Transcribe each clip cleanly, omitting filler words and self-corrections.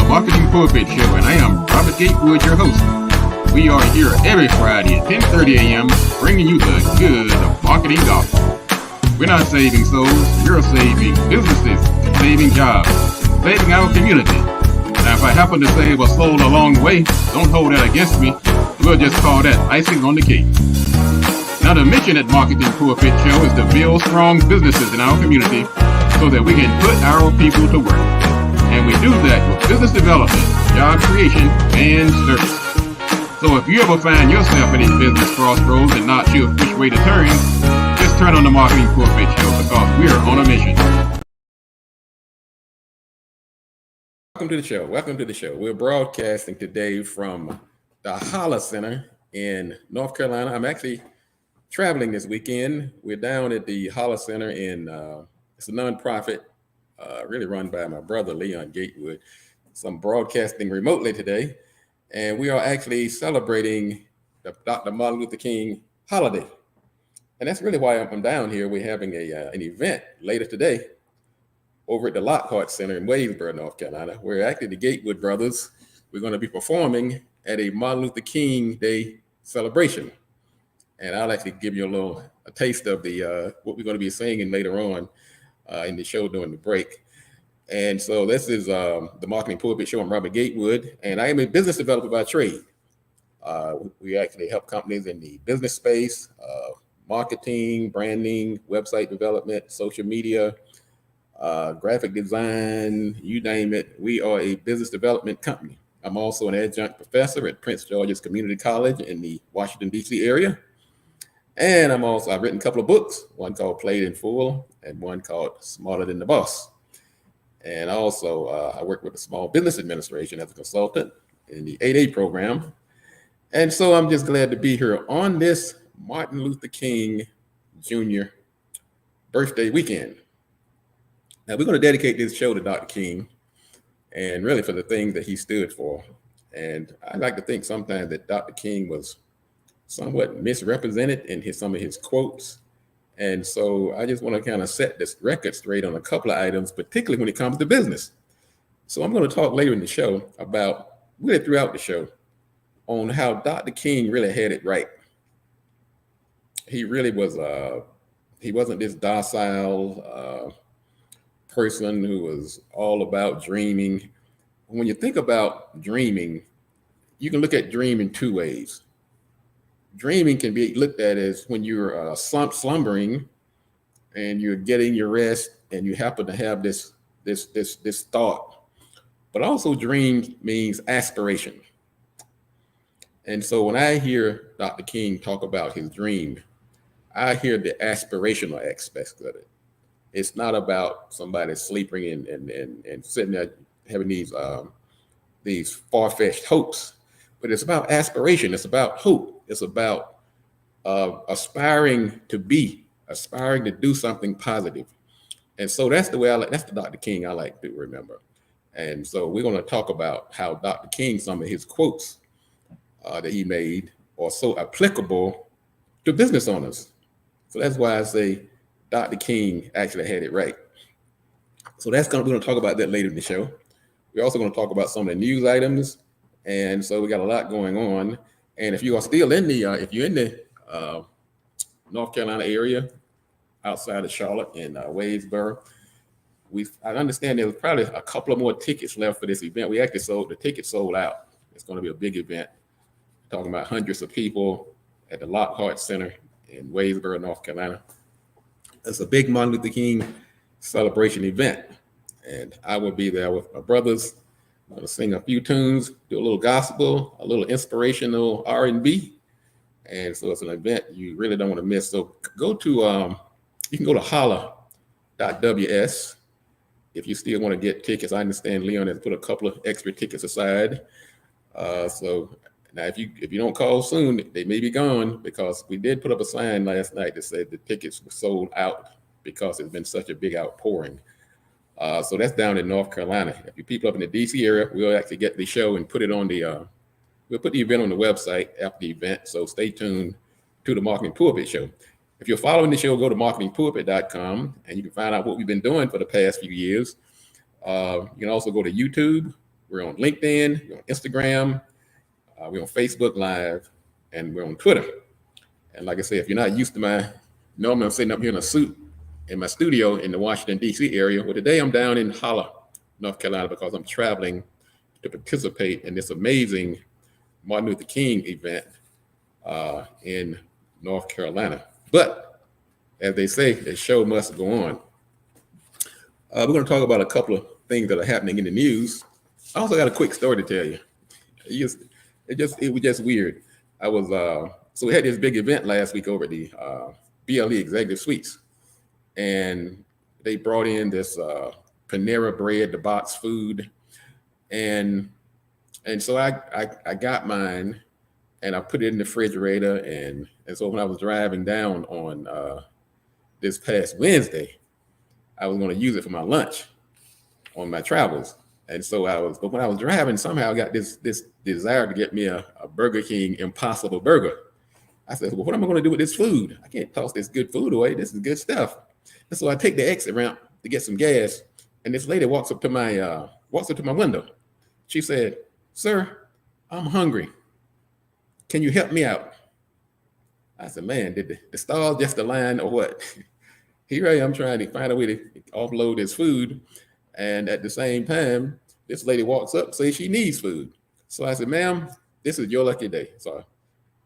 Marketing Pulpit Show, and I am Robert Gatewood, your host. We are here every Friday at 10:30 a.m. bringing you the good of marketing gospel. We're not saving souls, we're saving businesses, saving jobs, saving our community. Now, if I happen to save a soul along the way, don't hold that against me. We'll just call that icing on the cake. Now, the mission at Marketing Pulpit Show is to build strong businesses in our community so that we can put our people to work. And we do that with business development, job creation, and service. So if you ever find yourself in a business crossroads and not sure which way to turn, just turn on the Marketing Pulpit Show because we're on a mission. Welcome to the show. We're broadcasting today from the Holler Center in North Carolina. I'm actually traveling this weekend. We're down at the Holler Center in, it's a nonprofit, really run by my brother, Leon Gatewood. So I'm broadcasting remotely today, and we are actually celebrating the Dr. Martin Luther King holiday. And that's really why I'm down here. We're having an event later today over at the Lockhart Center in Wadesboro, North Carolina, where actually the Gatewood brothers, we're going to be performing at a Martin Luther King Day celebration. And I'll actually give you a taste of the what we're going to be singing later on in the show during the break. And so this is the Marketing Pulpit Show. I'm Robert Gatewood, and I am a business developer by trade. We actually help companies in the business space, marketing, branding, website development, social media, graphic design, you name it. We are a business development company. I'm also an adjunct professor at Prince George's Community College in the Washington, D.C. area. And I've written a couple of books, one called Played in Full and one called Smarter Than the Boss. And also I work with the Small Business Administration as a consultant in the 8A program. And so I'm just glad to be here on this Martin Luther King Jr. birthday weekend. Now, we're going to dedicate this show to Dr. King and really for the things that he stood for. And I like to think sometimes that Dr. King was somewhat misrepresented in some of his quotes. And so I just want to kind of set this record straight on a couple of items, particularly when it comes to business. So I'm going to talk later in the show about, really throughout the show, on how Dr. King really had it right. He really was, he wasn't this docile person who was all about dreaming. When you think about dreaming, you can look at dream in two ways. Dreaming can be looked at as when you're slumbering and you're getting your rest and you happen to have this thought. But also dream means aspiration. And so when I hear Dr. King talk about his dream, I hear the aspirational aspects of it. It's not about somebody sleeping and sitting there having these far-fetched hopes, but it's about aspiration. It's about hope. It's about aspiring to do something positive. And so that's the way that's the Dr. King I like to remember. And so we're going to talk about how Dr. King, some of his quotes that he made are so applicable to business owners. So that's why I say Dr. King actually had it right. So we're going to talk about that later in the show. We're also going to talk about some of the news items. And so we got a lot going on. And if you are still in if you're in the North Carolina area, outside of Charlotte and Wadesboro, I understand there's probably a couple of more tickets left for this event. We actually the tickets sold out. It's going to be a big event. Talking about hundreds of people at the Lockhart Center in Wadesboro, North Carolina. It's a big Martin Luther King celebration event. And I will be there with my brothers. I'm going to sing a few tunes, do a little gospel, a little inspirational R&B. And so it's an event you really don't want to miss. So you can go to holla.ws if you still want to get tickets. I understand Leon has put a couple of extra tickets aside. So now if you don't call soon, they may be gone, because we did put up a sign last night that said the tickets were sold out because it's been such a big outpouring. So that's down in North Carolina. If you people up in the DC area, we'll actually get the show and put it on we'll put the event on the website after the event. So stay tuned to the Marketing Pulpit Show. If you're following the show, go to marketingpulpit.com and you can find out what we've been doing for the past few years. You can also go to YouTube We're on LinkedIn, we're on Instagram, we're on Facebook Live, and we're on Twitter. And like I said, if you're not used to normally I'm sitting up here in a suit in my studio in the Washington, D.C. area. Well, today I'm down in Holla, North Carolina, because I'm traveling to participate in this amazing Martin Luther King event in North Carolina. But as they say, the show must go on. We're going to talk about a couple of things that are happening in the news. I also got a quick story to tell you. It was just weird. So we had this big event last week over at the BLE Executive Suites, and they brought in this Panera Bread, the box food, and so I got mine, and I put it in the refrigerator, and so when I was driving down on this past Wednesday, I was going to use it for my lunch on my travels. And so but when I was driving, somehow I got this desire to get me a Burger King Impossible Burger. I said, well, what am I going to do with this food? I can't toss this good food away. This is good stuff. And so I take the exit ramp to get some gas, and this lady walks up to my window. She said, "Sir, I'm hungry. Can you help me out?" I said, man, did the stars just align or what? Here I am trying to find a way to offload this food. And at the same time, this lady walks up, says she needs food. So I said, ma'am, this is your lucky day. So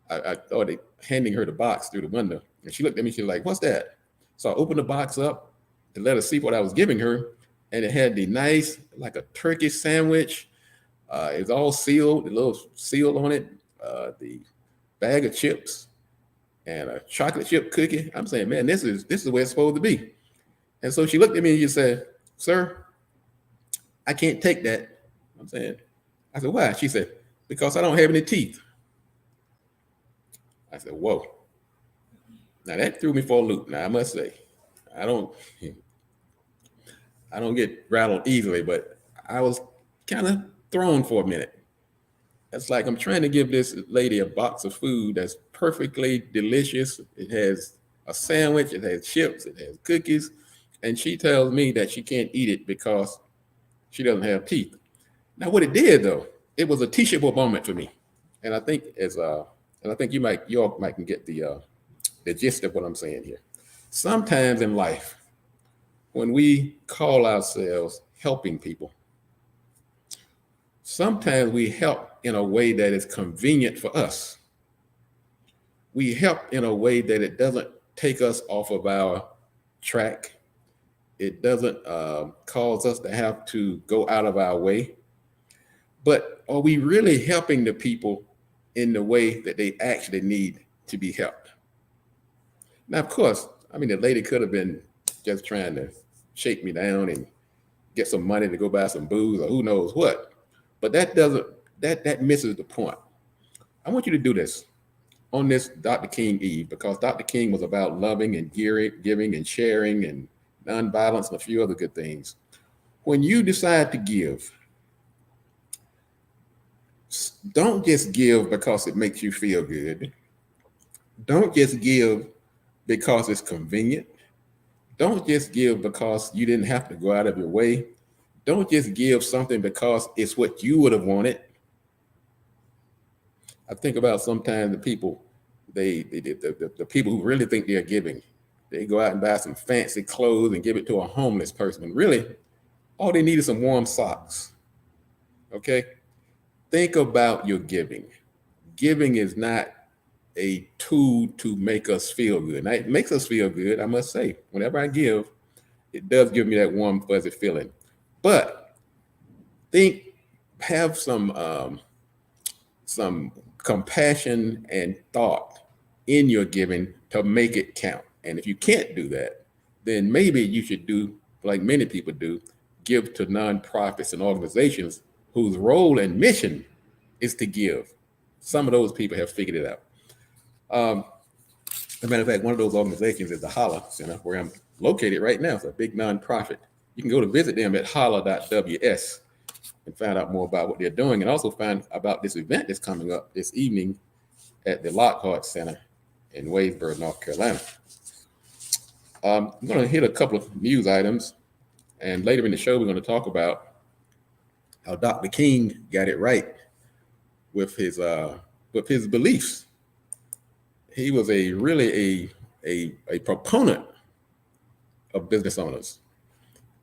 I started handing her the box through the window. And she looked at me, she was like, "What's that?" So I opened the box up to let her see what I was giving her. And it had the nice, like a turkey sandwich. It was all sealed, a little seal on it, the bag of chips, and a chocolate chip cookie. I'm saying, man, this is where it's supposed to be. And so she looked at me and she said, "Sir, I can't take that." I'm saying, I said, "Why?" She said, "Because I don't have any teeth." I said, whoa. Now that threw me for a loop. Now I must say, I don't get rattled easily, but I was kind of thrown for a minute. It's like I'm trying to give this lady a box of food that's perfectly delicious. It has a sandwich, it has chips, it has cookies, and she tells me that she can't eat it because she doesn't have teeth. Now, what it did though, it was a teachable moment for me, and I think you all might can get the gist of what I'm saying here. Sometimes in life, when we call ourselves helping people, sometimes we help in a way that is convenient for us. We help in a way that it doesn't take us off of our track. It doesn't cause us to have to go out of our way. But are we really helping the people in the way that they actually need to be helped? Now, of course, I mean, the lady could have been just trying to shake me down and get some money to go buy some booze or who knows what. But that misses the point. I want you to do this on this Dr. King Eve, because Dr. King was about loving and giving and sharing and nonviolence and a few other good things. When you decide to give, don't just give because it makes you feel good. Don't just give because it's convenient. Don't just give because you didn't have to go out of your way. Don't just give something because it's what you would have wanted. I think about sometimes the people, the people who really think they're giving, they go out and buy some fancy clothes and give it to a homeless person. And really, all they need is some warm socks. Okay? Think about your giving. Giving is not a tool to make us feel good. Now, it makes us feel good, I must say. Whenever I give, it does give me that warm, fuzzy feeling. But have some compassion and thought in your giving to make it count. And if you can't do that, then maybe you should do like many people do, give to nonprofits and organizations whose role and mission is to give. Some of those people have figured it out. As a matter of fact, one of those organizations is the Holla Center, where I'm located right now. It's a big nonprofit. You can go to visit them at holla.ws and find out more about what they're doing, and also find about this event that's coming up this evening at the Lockhart Center in Wadesboro, North Carolina. I'm going to hit a couple of news items, and later in the show, we're going to talk about how Dr. King got it right with his beliefs. He was a proponent of business owners.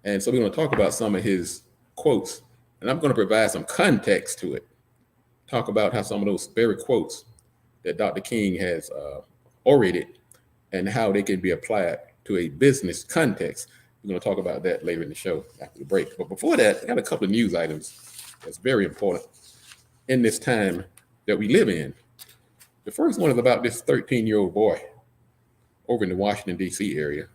And so we're going to talk about some of his quotes, and I'm going to provide some context to it. Talk about how some of those very quotes that Dr. King has orated and how they can be applied to a business context. We're going to talk about that later in the show after the break. But before that, I got a couple of news items that's very important in this time that we live in. The first one is about this 13-year-old boy over in the Washington, D.C. area.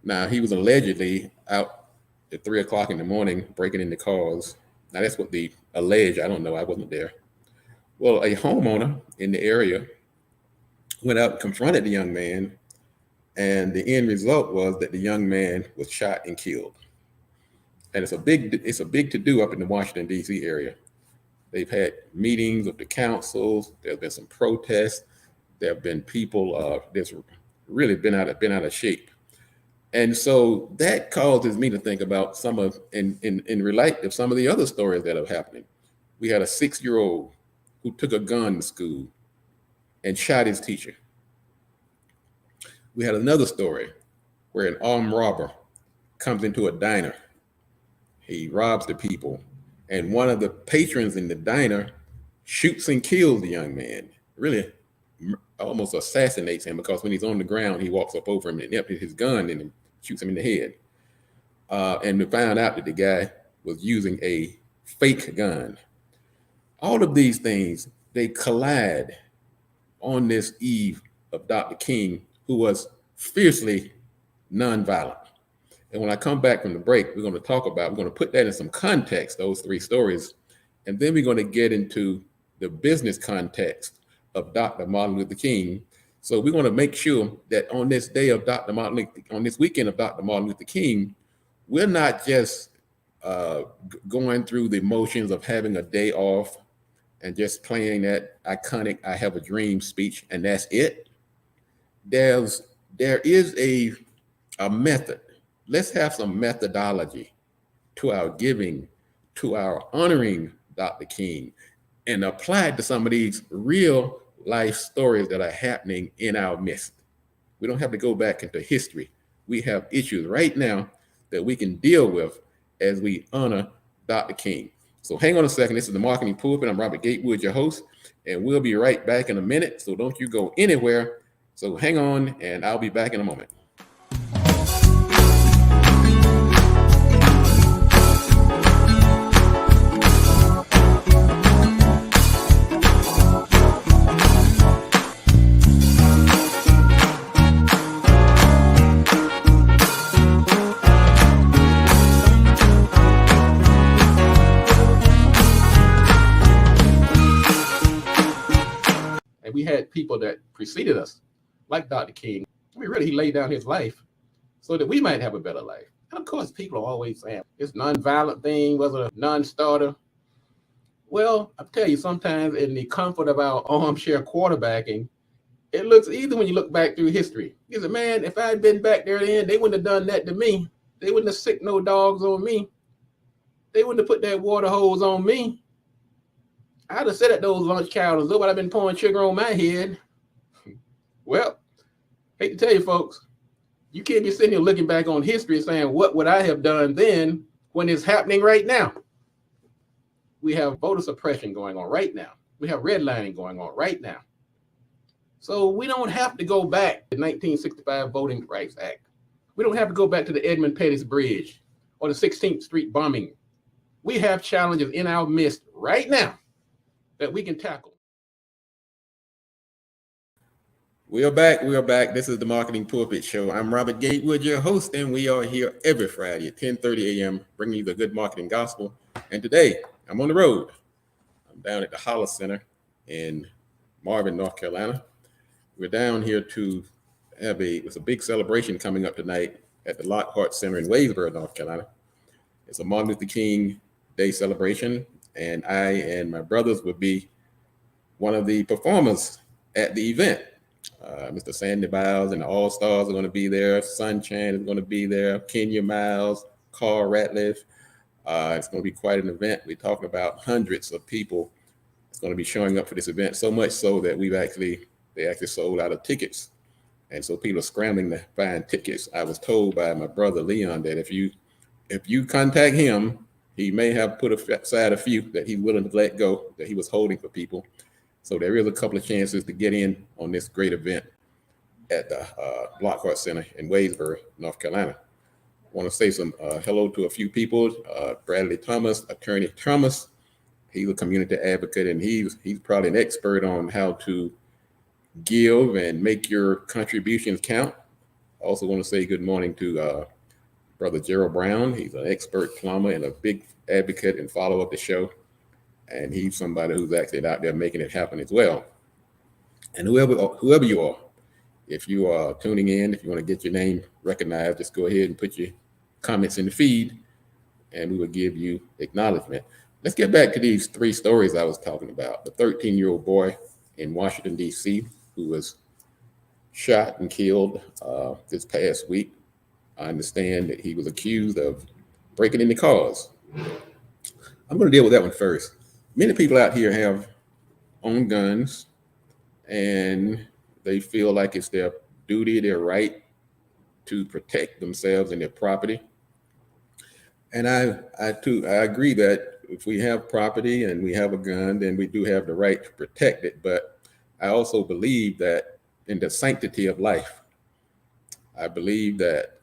Now, he was allegedly out at 3 o'clock in the morning breaking into cars. Now, that's what they allege. I don't know. I wasn't there. Well, a homeowner in the area went out and confronted the young man, and the end result was that the young man was shot and killed. And it's a big to-do up in the Washington, D.C. area. They've had meetings of the councils. There's been some protests. There have been people that's really been out of shape. And so that causes me to think about some of, in relate to some of the other stories that are happening. We had a 6-year-old who took a gun to school and shot his teacher. We had another story where an armed robber comes into a diner. He robs the people, and one of the patrons in the diner shoots and kills the young man. Really almost assassinates him, because when he's on the ground, he walks up over him and empties his gun and shoots him in the head. And we found out that the guy was using a fake gun. All of these things, they collide on this eve of Dr. King, who was fiercely nonviolent. And when I come back from the break, we're going to put that in some context, those three stories. And then we're going to get into the business context of Dr. Martin Luther King. So we want to make sure that on this day of on this weekend of Dr. Martin Luther King, we're not just going through the motions of having a day off and just playing that iconic "I Have a Dream" speech, and that's it. There is a method. Let's have some methodology to our giving, to our honoring Dr. King, and apply it to some of these real life stories that are happening in our midst. We don't have to go back into history. We have issues right now that we can deal with as we honor Dr. King. So hang on a second. This is the Marketing Pulpit. I'm Robert Gatewood, your host, and we'll be right back in a minute. So don't you go anywhere. So hang on, and I'll be back in a moment. We had people that preceded us, like Dr. King. I mean, really, he laid down his life so that we might have a better life. And of course, people are always saying this nonviolent thing was a non-starter. Well, I'll tell you, sometimes in the comfort of our armchair quarterbacking, it looks easy when you look back through history. You say, man, if I had been back there then, they wouldn't have done that to me. They wouldn't have sicked no dogs on me. They wouldn't have put that water hose on me. I'd have sat at those lunch counters, look what I've been pouring sugar on my head. Well, hate to tell you folks, you can't be sitting here looking back on history and saying, what would I have done then when it's happening right now? We have voter suppression going on right now. We have redlining going on right now. So we don't have to go back to the 1965 Voting Rights Act. We don't have to go back to the Edmund Pettus Bridge or the 16th Street bombing. We have challenges in our midst right now that we can tackle. We are back. This is the Marketing Pulpit Show. I'm Robert Gatewood, your host, and we are here every Friday at 10:30 a.m. bringing you the good marketing gospel. And today, I'm on the road. I'm down at the Holla Center in Marvin, North Carolina. We're down here to have it's a big celebration coming up tonight at the Lockhart Center in Wadesboro, North Carolina. It's a Martin Luther King Day celebration, and I and my brothers will be one of the performers at the event. Mr. Sandy Biles and the All-Stars are going to be there. Sunshine is going to be there. Kenya Miles, Carl Ratliff, It's going to be quite an event. We're talking about hundreds of people. It's going to be showing up for this event, so much so that they actually sold out of tickets. And so people are scrambling to find tickets. I was told by my brother Leon that if you contact him, he may have put aside a few that he's willing to let go that he was holding for people. So there is a couple of chances to get in on this great event at the Lockhart Center in Wadesboro, North Carolina. I want to say some hello to a few people. Bradley Thomas, Attorney Thomas. He's a community advocate, and he's probably an expert on how to give and make your contributions count. I also want to say good morning to Brother Gerald Brown. He's an expert plumber and a big advocate and follower of the show. And he's somebody who's actually out there making it happen as well. And whoever you are, if you are tuning in, if you want to get your name recognized, just go ahead and put your comments in the feed and we will give you acknowledgement. Let's get back to these three stories I was talking about. The 13-year-old boy in Washington, D.C., who was shot and killed this past week. I understand that he was accused of breaking into cars. I'm going to deal with that one first. Many people out here own guns, and they feel like it's their duty, their right to protect themselves and their property. And I agree that if we have property and we have a gun, then we do have the right to protect it. But I also believe that in the sanctity of life. I believe that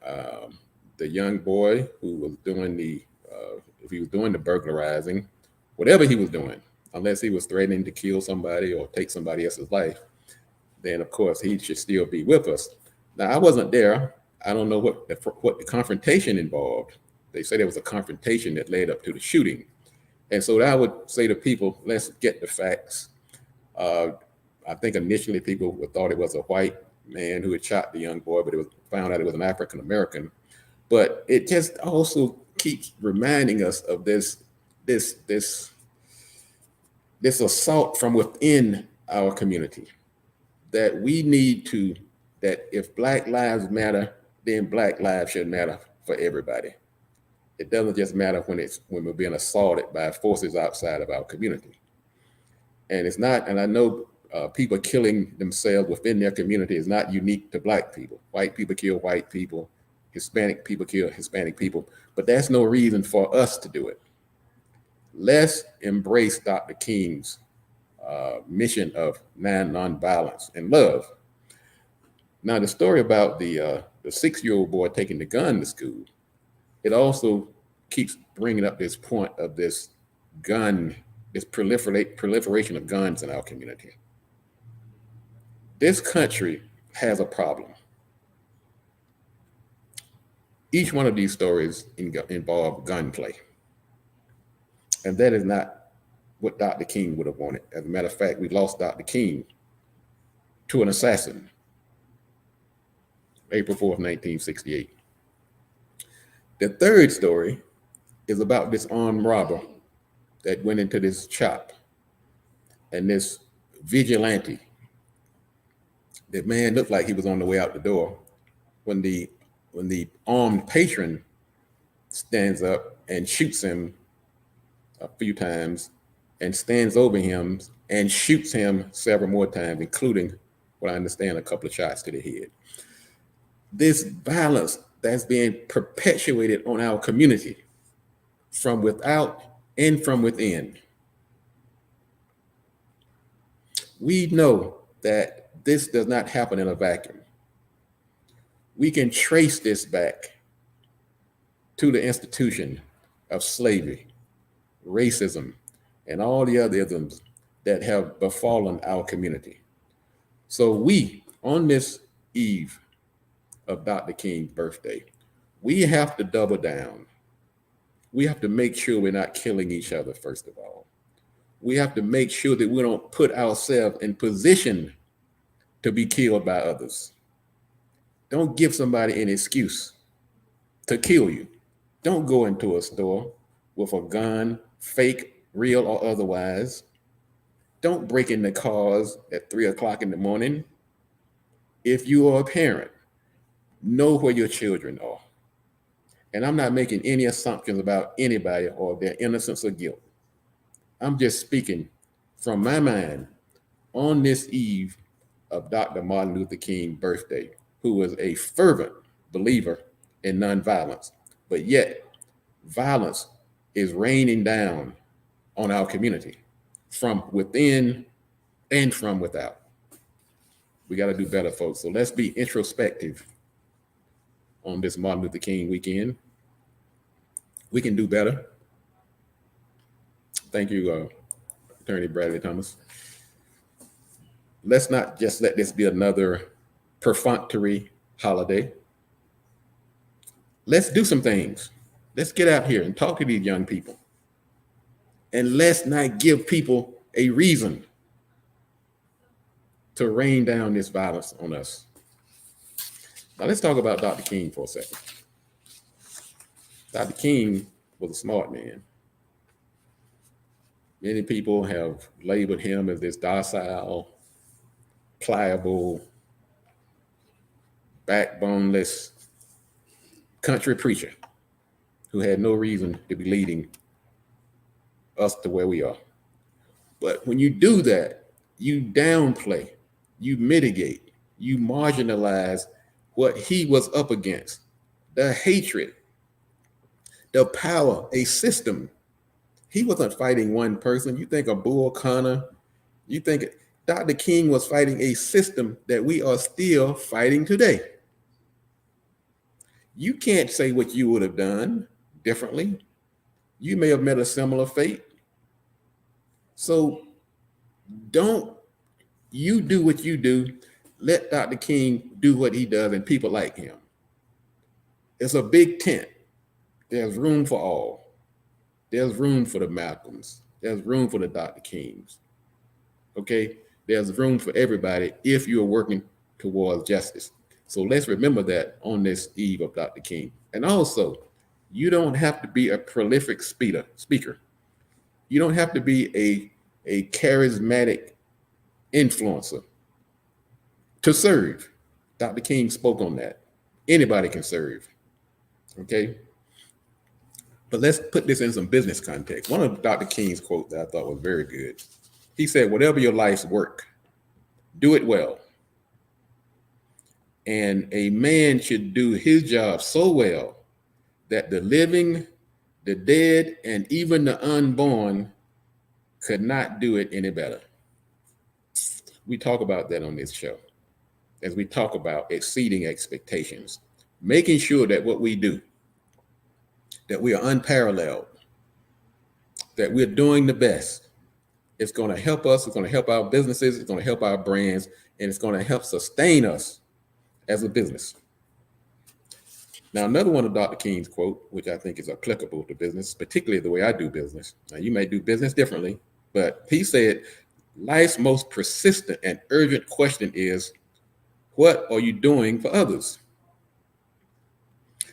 the young boy who was doing if he was doing the burglarizing, whatever he was doing, unless he was threatening to kill somebody or take somebody else's life, then of course he should still be with us. Now, I wasn't there. I don't know what the confrontation involved. They say there was a confrontation that led up to the shooting. And so I would say to people, let's get the facts. I think initially people thought it was a white man who had shot the young boy, but it was found out it was an African American. But it just also keeps reminding us of this assault from within our community, that we need to, that if Black lives matter, then Black lives should matter for everybody. It doesn't just matter when we're being assaulted by forces outside of our community. And it's not, and I know people killing themselves within their community is not unique to Black people. White people kill white people, Hispanic people kill Hispanic people, but that's no reason for us to do it. Let's embrace Dr. King's mission of nonviolence and love. Now, the story about the 6-year-old boy taking the gun to school, it also keeps bringing up this point of this proliferation of guns in our community. This country has a problem. Each one of these stories involve gunplay. And that is not what Dr. King would have wanted. As a matter of fact, we lost Dr. King to an assassin, April 4th, 1968. The third story is about this armed robber that went into this shop, and this vigilante. The man looked like he was on the way out the door when the armed patron stands up and shoots him a few times and stands over him and shoots him several more times, including what I understand a couple of shots to the head. This violence that's being perpetuated on our community from without and from within. We know that this does not happen in a vacuum. We can trace this back to the institution of slavery, racism, and all the other isms that have befallen our community. So we, on this eve of Dr. King's birthday, we have to double down. We have to make sure we're not killing each other, first of all. We have to make sure that we don't put ourselves in position to be killed by others. Don't give somebody an excuse to kill you. Don't go into a store with a gun, fake, real, or otherwise. Don't break into cars at 3 o'clock in the morning. If you are a parent, know where your children are. And I'm not making any assumptions about anybody or their innocence or guilt. I'm just speaking from my mind on this eve of Dr. Martin Luther King's birthday, who was a fervent believer in nonviolence, but yet violence is raining down on our community from within and from without. We got to do better, folks. So let's be introspective on this Martin Luther King weekend. We can do better. Thank you, Attorney Bradley Thomas. Let's not just let this be another perfunctory holiday. Let's do some things. Let's get out here and talk to these young people. And let's not give people a reason to rain down this violence on us. Now let's talk about Dr. King for a second. Dr. King was a smart man. Many people have labeled him as this docile, pliable, backboneless country preacher who had no reason to be leading us to where we are. But when you do that, you downplay, you mitigate, you marginalize what he was up against, the hatred, the power, a system. He wasn't fighting one person. You think of Bull Connor, you think Dr. King was fighting a system that we are still fighting today. You can't say what you would have done differently. You may have met a similar fate. So don't you do what you do. Let Dr. King do what he does and people like him. It's a big tent. There's room for all. There's room for the Malcolms. There's room for the Dr. Kings. Okay? There's room for everybody if you're working towards justice. So let's remember that on this eve of Dr. King. And also, you don't have to be a prolific speaker. You don't have to be a charismatic influencer to serve. Dr. King spoke on that. Anybody can serve. Okay? But let's put this in some business context. One of Dr. King's quotes that I thought was very good. He said, whatever your life's work, do it well. And a man should do his job so well that the living, the dead, and even the unborn could not do it any better. We talk about that on this show as we talk about exceeding expectations, making sure that what we do, that we are unparalleled, that we're doing the best. It's going to help us. It's going to help our businesses. It's going to help our brands, and it's going to help sustain us as a business. Now, another one of Dr. King's quote, which I think is applicable to business, particularly the way I do business. Now, you may do business differently, but he said, life's most persistent and urgent question is, what are you doing for others?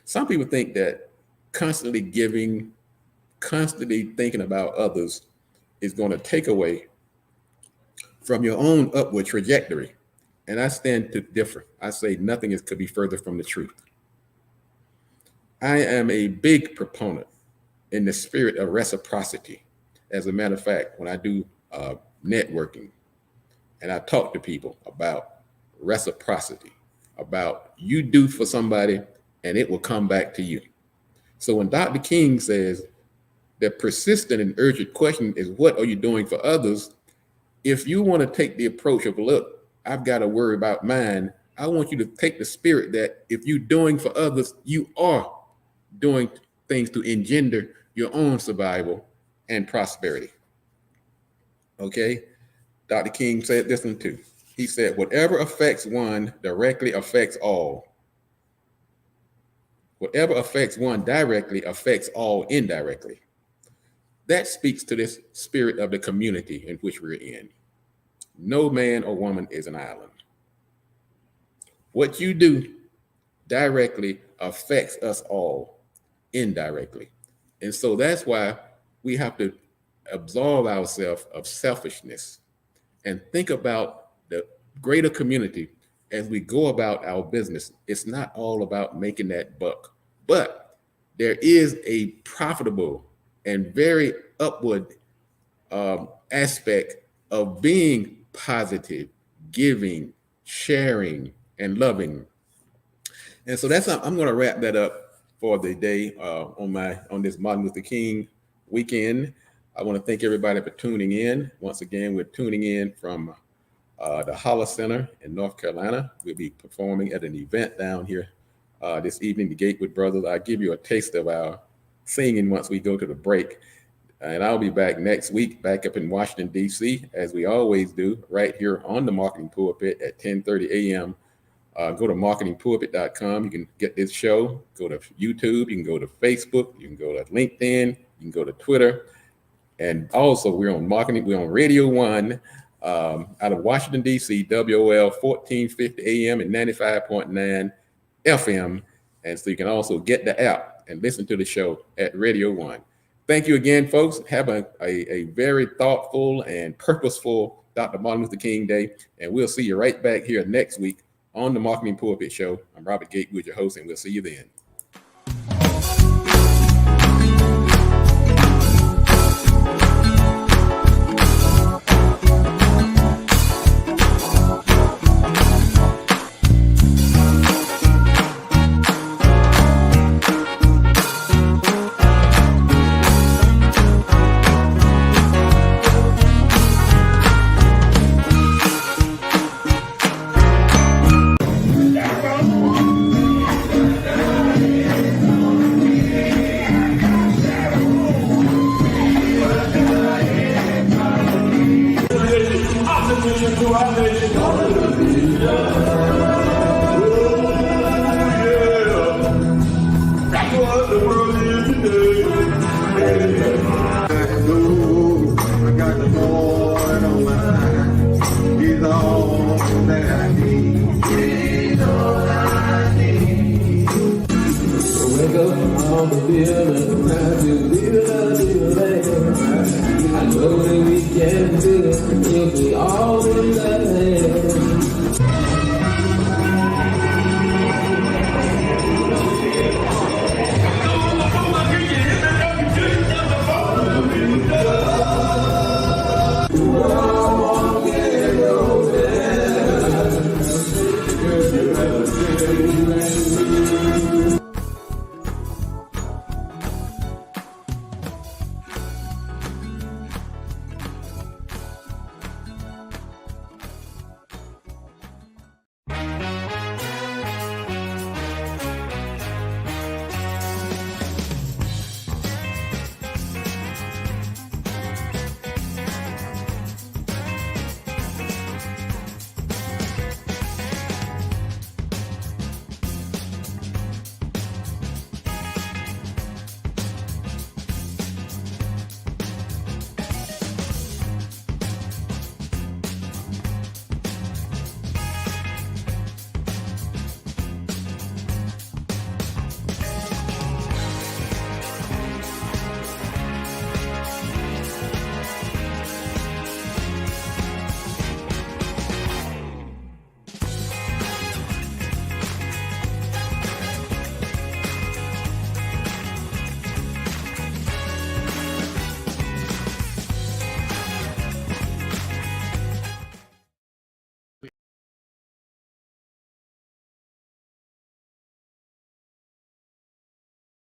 Some people think that constantly giving, constantly thinking about others is going to take away from your own upward trajectory. And I stand to differ. I say nothing could be further from the truth. I am a big proponent in the spirit of reciprocity. As a matter of fact, when I do networking and I talk to people about reciprocity, about you do for somebody and it will come back to you. So when Dr. King says the persistent and urgent question is, what are you doing for others? If you want to take the approach of, look, I've got to worry about mine, I want you to take the spirit that if you're doing for others, you are doing things to engender your own survival and prosperity. Okay? Dr. King said this one too. He said, whatever affects one directly affects all. Whatever affects one directly affects all indirectly. That speaks to this spirit of the community in which we're in. No man or woman is an island. What you do directly affects us all indirectly. And so that's why we have to absolve ourselves of selfishness and think about the greater community as we go about our business. It's not all about making that buck, but there is a profitable and very upward aspect of being positive, giving, sharing, and loving. And so I'm going to wrap that up for the day on this Martin Luther King weekend. I want to thank everybody for tuning in. Once again, we're tuning in from the Holler Center in North Carolina. We'll be performing at an event down here this evening, the Gatewood Brothers. I'll give you a taste of our singing once we go to the break. And I'll be back next week, back up in Washington, D.C., as we always do, right here on the Marketing Pulpit at 10:30 a.m. Go to marketingpulpit.com. You can get this show. Go to YouTube. You can go to Facebook. You can go to LinkedIn. You can go to Twitter. And also, we're on Radio 1 out of Washington, D.C., WOL 1450 AM and 95.9 FM. And so you can also get the app and listen to the show at Radio 1. Thank you again, folks. Have a very thoughtful and purposeful Dr. Martin Luther King Day. And we'll see you right back here next week on the Marketing Pulpit Show. I'm Robert Gatewood, your host, and we'll see you then.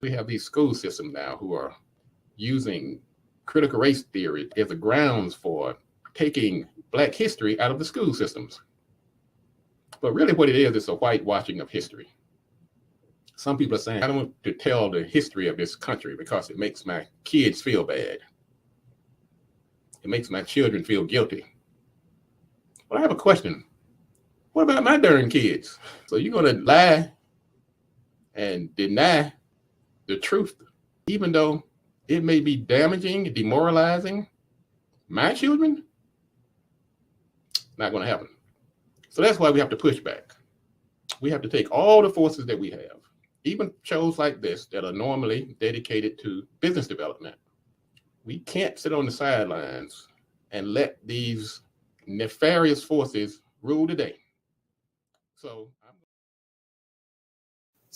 We have these school systems now who are using critical race theory as the grounds for taking Black history out of the school systems. But really what it is a whitewashing of history. Some people are saying, I don't want to tell the history of this country because it makes my kids feel bad. It makes my children feel guilty. But I have a question. What about my darn kids? So you're going to lie and deny the truth, even though it may be damaging, demoralizing my children? Not going to happen. So that's why we have to push back. We have to take all the forces that we have, even shows like this that are normally dedicated to business development. We can't sit on the sidelines and let these nefarious forces rule the day. So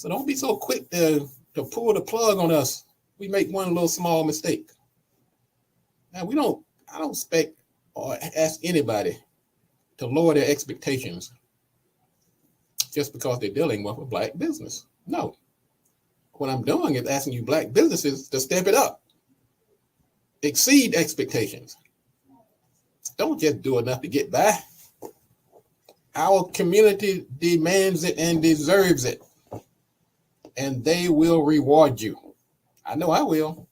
don't be so quick to to pull the plug on us. We make one little small mistake. Now I don't expect or ask anybody to lower their expectations just because they're dealing with a black business. No. What I'm doing is asking you black businesses to step it up, exceed expectations. Don't just do enough to get by. Our community demands it and deserves it, and they will reward you. I know I will.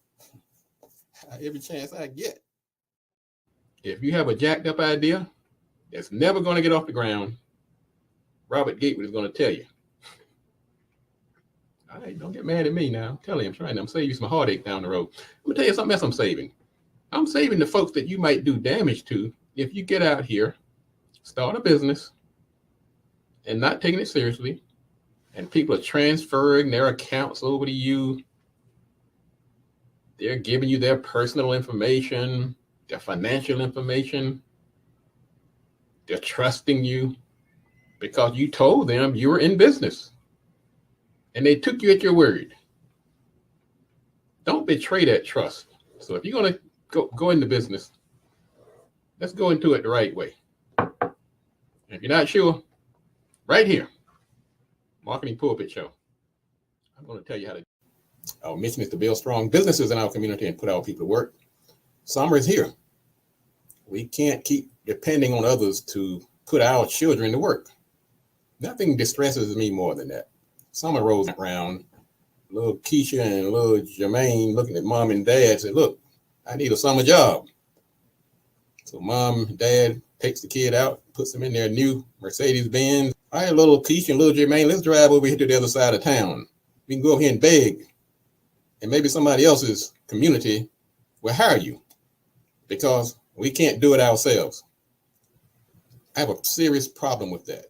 Every chance I get. If you have a jacked up idea that's never going to get off the ground, Robert Gatewood is going to tell you. All right, don't get mad at me now. Tell him I'm saving you some heartache down the road. I'm going to tell you something else I'm saving. I'm saving the folks that you might do damage to if you get out here, start a business, and not taking it seriously, and people are transferring their accounts over to you. They're giving you their personal information, their financial information. They're trusting you because you told them you were in business and they took you at your word. Don't betray that trust. So if you're going to go into business, let's go into it the right way. And if you're not sure, right here, Marketing Pulpit Show, I'm going to tell you how to. Our mission is to build strong businesses in our community and put our people to work. Summer is here. We can't keep depending on others to put our children to work. Nothing distresses me more than that. Summer rolls around, little Keisha and little Jermaine looking at mom and dad say, look, I need a summer job. So mom and dad takes the kid out, puts them in their new Mercedes Benz. All right, little Keisha and little Jermaine, let's drive over here to the other side of town. We can go over here and beg. And maybe somebody else's community will hire you because we can't do it ourselves. I have a serious problem with that.